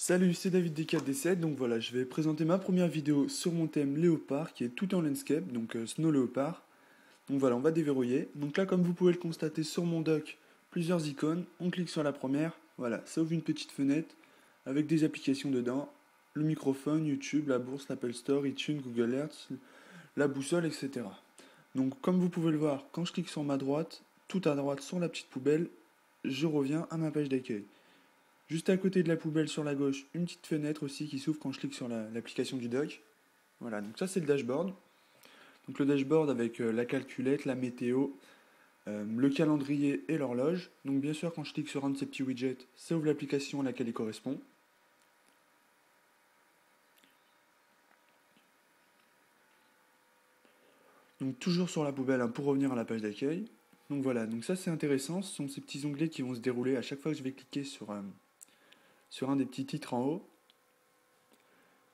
Salut, c'est David des 4D7, donc voilà, je vais présenter ma première vidéo sur mon thème léopard qui est tout en landscape, donc Snow Léopard. Donc voilà, on va déverrouiller. Donc là, comme vous pouvez le constater sur mon dock, plusieurs icônes, on clique sur la première, voilà, ça ouvre une petite fenêtre avec des applications dedans, le microphone, YouTube, la bourse, l'Apple Store, iTunes, Google Earth, la boussole, etc. Donc comme vous pouvez le voir, quand je clique sur ma droite, tout à droite sur la petite poubelle, je reviens à ma page d'accueil. Juste à côté de la poubelle sur la gauche, une petite fenêtre aussi qui s'ouvre quand je clique sur l'application du dock. Voilà, donc ça c'est le dashboard. Donc le dashboard avec la calculette, la météo, le calendrier et l'horloge. Donc bien sûr quand je clique sur un de ces petits widgets, ça ouvre l'application à laquelle il correspond. Donc toujours sur la poubelle pour revenir à la page d'accueil. Donc voilà, donc ça c'est intéressant, ce sont ces petits onglets qui vont se dérouler à chaque fois que je vais cliquer sur un des petits titres en haut.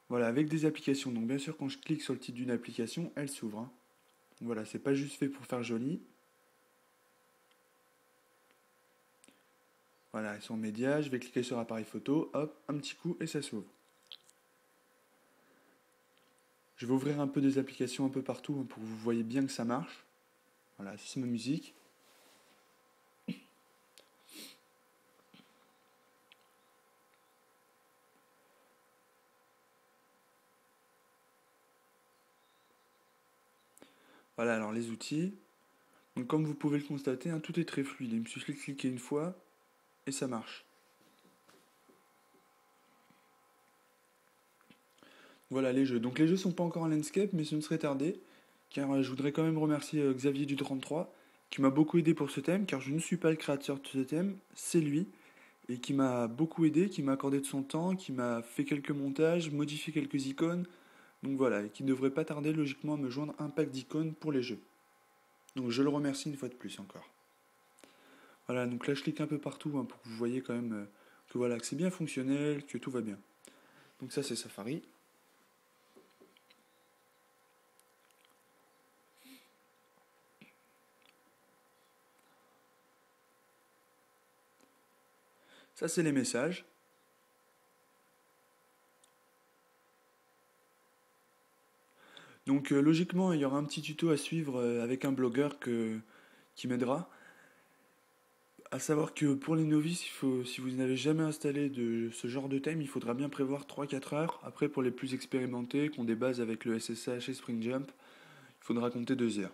Voilà, avec des applications. Donc bien sûr, quand je clique sur le titre d'une application, elle s'ouvre. Voilà, c'est pas juste fait pour faire joli. Voilà, elles sont médias, je vais cliquer sur appareil photo, hop, un petit coup et ça s'ouvre. Je vais ouvrir un peu des applications un peu partout pour que vous voyez bien que ça marche. Voilà, c'est ma musique. Voilà, alors les outils. Donc comme vous pouvez le constater, tout est très fluide. Il me suffit de cliquer une fois et ça marche. Voilà les jeux. Donc les jeux sont pas encore en landscape, mais ce ne serait tardé, car je voudrais quand même remercier Xavier du 33, qui m'a beaucoup aidé pour ce thème, car je ne suis pas le créateur de ce thème, c'est lui, et qui m'a beaucoup aidé, qui m'a accordé de son temps, qui m'a fait quelques montages, modifié quelques icônes, donc voilà, et qui ne devrait pas tarder logiquement à me joindre un pack d'icônes pour les jeux. Donc je le remercie une fois de plus encore. Voilà, donc là je clique un peu partout pour que vous voyez quand même que voilà, que c'est bien fonctionnel, que tout va bien. Donc ça c'est Safari. Ça c'est les messages. Donc logiquement, il y aura un petit tuto à suivre avec un blogueur qui m'aidera. À savoir que pour les novices, si vous n'avez jamais installé ce genre de thème, il faudra bien prévoir 3-4 heures. Après, pour les plus expérimentés, qui ont des bases avec le SSH et Spring Jump, il faudra compter 2 heures.